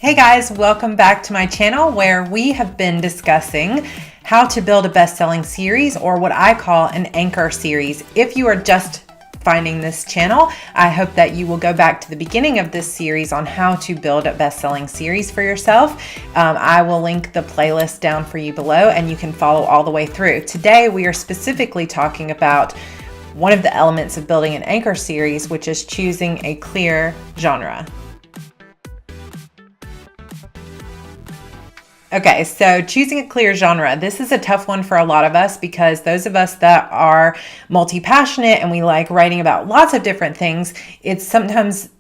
Hey guys, welcome back to my channel where we have been discussing how to build a best-selling series, or what I call an anchor series. If you are just finding this channel, I hope that you will go back to the beginning of this series on how to build a best-selling series for yourself. I will link the playlist down for you below and you can follow all the way through. Today we are specifically talking about one of the elements of building an anchor series, which is choosing a clear genre. Okay, so choosing a clear genre. This is a tough one for a lot of us because those of us that are multi-passionate and we like writing about lots of different things, it's sometimes,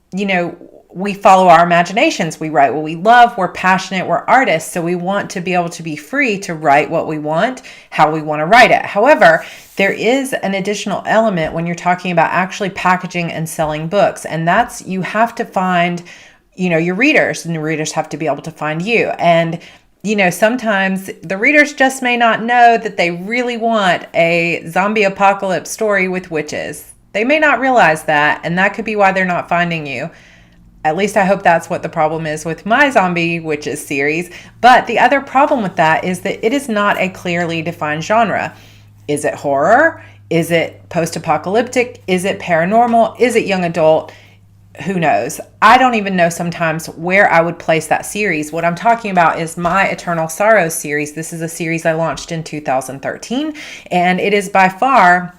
we follow our imaginations. We write what we love. We're passionate. We're artists. So we want to be able to be free to write what we want, how we want to write it. However, there is an additional element when you're talking about actually packaging and selling books. And that's, you have to find, your readers, and the readers have to be able to find you. And sometimes the readers just may not know that they really want a zombie apocalypse story with witches. They may not realize that, and that could be why they're not finding you. At least I hope that's what the problem is with my zombie witches series. But the other problem with that is that it is not a clearly defined genre. Is it horror? Is it post-apocalyptic? Is it paranormal? Is it young adult? Who knows? I don't even know sometimes where I would place that series. What I'm talking about is my Eternal Sorrows series. This is a series I launched in 2013, and it is by far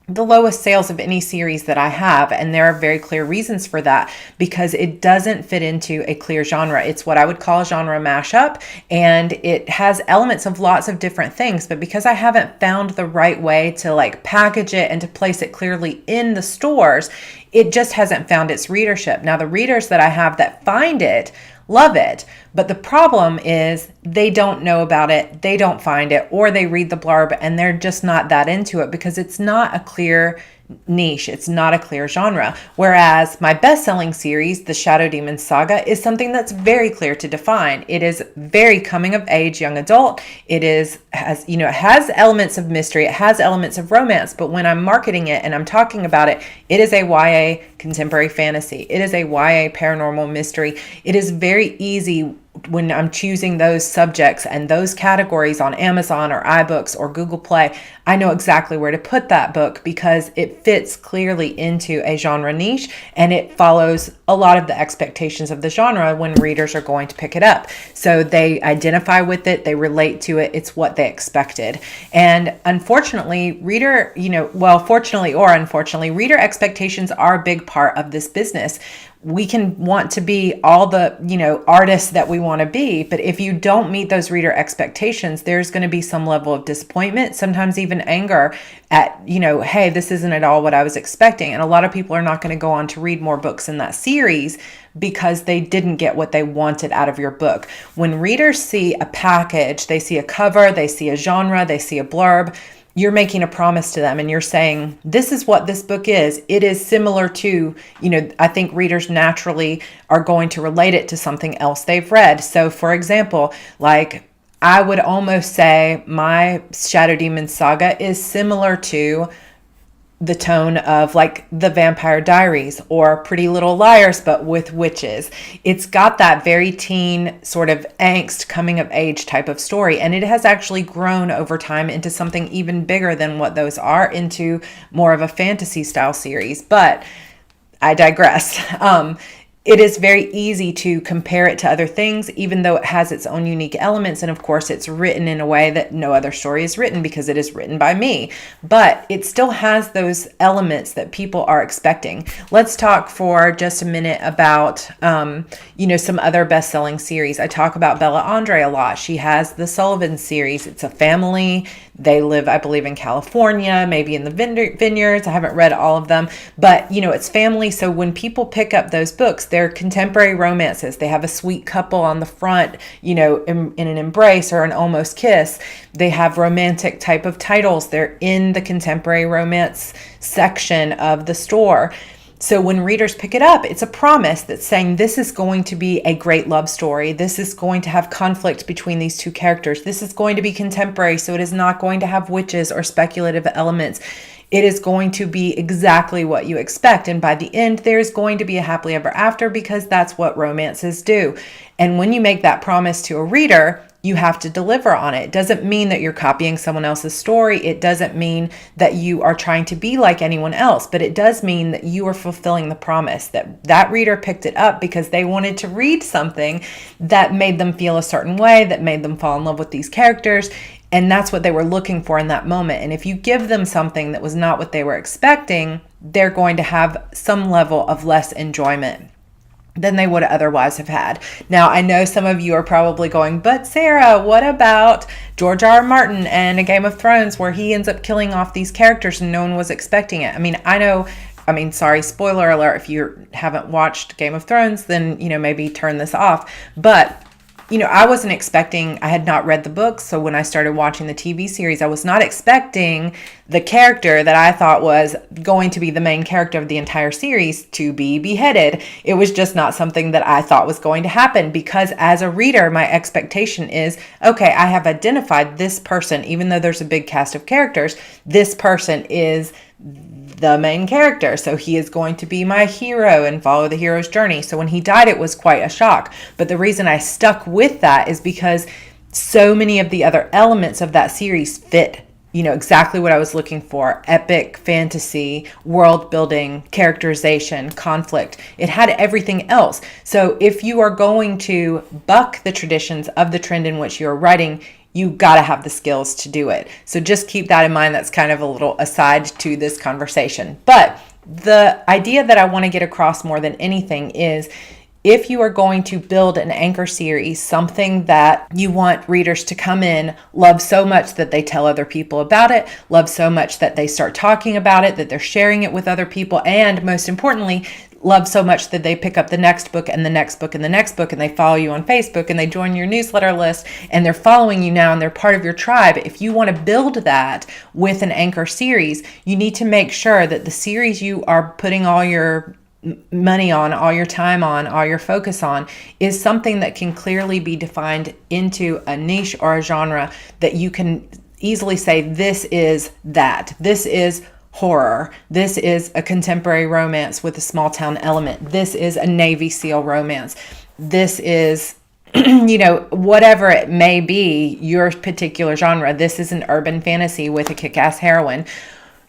the lowest sales of any series that I have. And there are very clear reasons for that, because it doesn't fit into a clear genre. It's what I would call a genre mashup, and it has elements of lots of different things. But because I haven't found the right way to package it and to place it clearly in the stores, it just hasn't found its readership. Now, the readers that I have that find it love it, but the problem is they don't know about it, they don't find it, or they read the blurb and they're just not that into it because it's not a clear niche. It's not a clear genre. Whereas my best-selling series, the Shadow Demon Saga, is something that's very clear to define. It is very coming of age, young adult. It has elements of mystery. It has elements of romance, but when I'm marketing it and I'm talking about it, it is a YA contemporary fantasy. It is a YA paranormal mystery. It is very easy when I'm choosing those subjects and those categories on Amazon or iBooks or Google Play. I know exactly where to put that book because it fits clearly into a genre niche, and it follows a lot of the expectations of the genre when readers are going to pick it up. So they identify with it, they relate to it, it's what they expected. And unfortunately, fortunately or unfortunately, reader expectations are a big part of this business. We can want to be all the, artists that we want to be, but if you don't meet those reader expectations, there's going to be some level of disappointment, sometimes even anger at, hey, this isn't at all what I was expecting. And a lot of people are not going to go on to read more books in that series because they didn't get what they wanted out of your book. When readers see a package, they see a cover, they see a genre, they see a blurb, you're making a promise to them and you're saying, this is what this book is. It is similar to, I think readers naturally are going to relate it to something else they've read. So for example, I would almost say my Shadow Demon Saga is similar to the tone of the Vampire Diaries or Pretty Little Liars, but with witches. It's got that very teen sort of angst coming of age type of story. And it has actually grown over time into something even bigger than what those are, into more of a fantasy style series. But I digress. It is very easy to compare it to other things, even though it has its own unique elements. And of course, it's written in a way that no other story is written because it is written by me. But it still has those elements that people are expecting. Let's talk for just a minute about, some other best-selling series. I talk about Bella Andre a lot. She has the Sullivan series. It's a family. They live, I believe, in California, maybe in the vineyards. I haven't read all of them, but it's family. So when people pick up those books, they're contemporary romances. They have a sweet couple on the front, in an embrace or an almost kiss. They have romantic type of titles. They're in the contemporary romance section of the store. So when readers pick it up, it's a promise that's saying this is going to be a great love story. This is going to have conflict between these two characters. This is going to be contemporary, so it is not going to have witches or speculative elements. It is going to be exactly what you expect. And by the end, there's going to be a happily ever after, because that's what romances do. And when you make that promise to a reader, you have to deliver on it. It doesn't mean that you're copying someone else's story. It doesn't mean that you are trying to be like anyone else, but it does mean that you are fulfilling the promise, that that reader picked it up because they wanted to read something that made them feel a certain way, that made them fall in love with these characters. And that's what they were looking for in that moment. And if you give them something that was not what they were expecting, they're going to have some level of less enjoyment than they would otherwise have had. Now, I know some of you are probably going, but Sarah, what about George R. R. Martin and A Game of Thrones, where he ends up killing off these characters and no one was expecting it? Sorry, spoiler alert, if you haven't watched Game of Thrones, then, maybe turn this off. But I wasn't expecting, I had not read the books. So when I started watching the TV series, I was not expecting the character that I thought was going to be the main character of the entire series to be beheaded. It was just not something that I thought was going to happen, because as a reader, my expectation is, okay, I have identified this person, even though there's a big cast of characters, this person is the main character. So he is going to be my hero and follow the hero's journey. So when he died, it was quite a shock. But the reason I stuck with that is because so many of the other elements of that series fit, exactly what I was looking for: epic fantasy, world building, characterization, conflict. It had everything else. So if you are going to buck the traditions of the trend in which you're writing, you got to have the skills to do it. So just keep that in mind. That's kind of a little aside to this conversation. But the idea that I want to get across more than anything is, if you are going to build an anchor series, something that you want readers to come in, love so much that they tell other people about it, love so much that they start talking about it, that they're sharing it with other people, and most importantly, love so much that they pick up the next book and the next book and the next book, and they follow you on Facebook and they join your newsletter list and they're following you now and they're part of your tribe. If you want to build that with an anchor series, you need to make sure that the series you are putting all your money on, all your time on, all your focus on, is something that can clearly be defined into a niche or a genre that you can easily say, this is that. This is horror. This is a contemporary romance with a small town element. This is a Navy SEAL romance. This is, whatever it may be, your particular genre. This is an urban fantasy with a kick-ass heroine.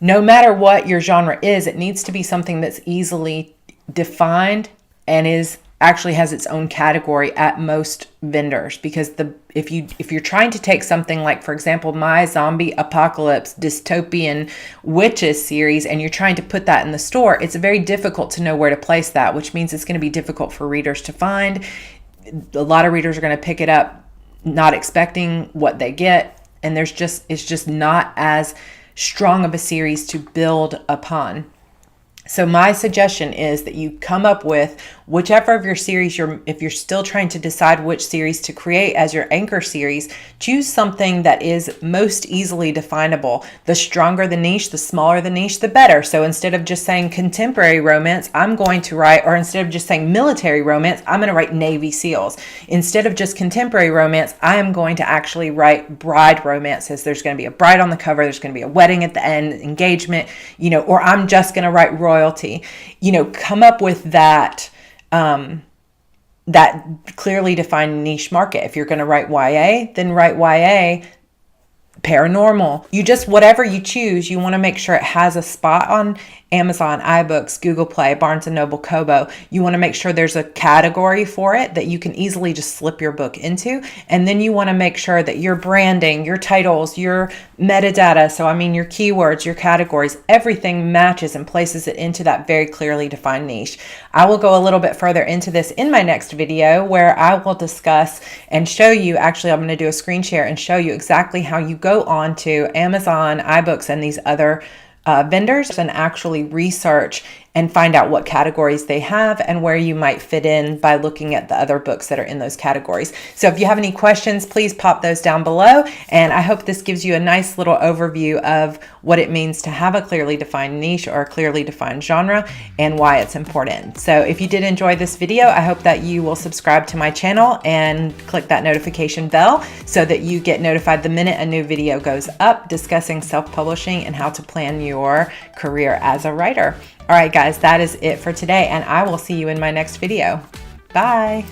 No matter what your genre is, it needs to be something that's easily defined and actually has its own category at most vendors, because if you're trying to take something like, for example, my zombie apocalypse dystopian witches series, and you're trying to put that in the store, it's very difficult to know where to place that, which means it's going to be difficult for readers to find. A lot of readers are going to pick it up not expecting what they get, and it's just not as strong of a series to build upon. So my suggestion is that you come up with whichever of your series if you're still trying to decide which series to create as your anchor series, choose something that is most easily definable. The stronger the niche, the smaller the niche, the better. So instead of just saying contemporary romance, I'm going to write, or instead of just saying military romance, I'm going to write Navy SEALs. Instead of just contemporary romance, I am going to actually write bride romances. There's going to be a bride on the cover, there's going to be a wedding at the end, engagement, or I'm just going to write royalty. Come up with that clearly defined niche market. If you're going to write YA, then write YA, paranormal. Whatever you choose, you want to make sure it has a spot on Amazon, iBooks, Google Play, Barnes & Noble, Kobo. You want to make sure there's a category for it that you can easily just slip your book into. And then you want to make sure that your branding, your titles, your metadata, your keywords, your categories, everything matches and places it into that very clearly defined niche. I will go a little bit further into this in my next video, where I will discuss and show you, actually I'm going to do a screen share and show you exactly how you go on to Amazon, iBooks, and these other vendors and actually research and find out what categories they have and where you might fit in by looking at the other books that are in those categories. So if you have any questions, please pop those down below. And I hope this gives you a nice little overview of what it means to have a clearly defined niche or a clearly defined genre and why it's important. So if you did enjoy this video, I hope that you will subscribe to my channel and click that notification bell so that you get notified the minute a new video goes up discussing self-publishing and how to plan your career as a writer. All right, guys, that is it for today, and I will see you in my next video. Bye.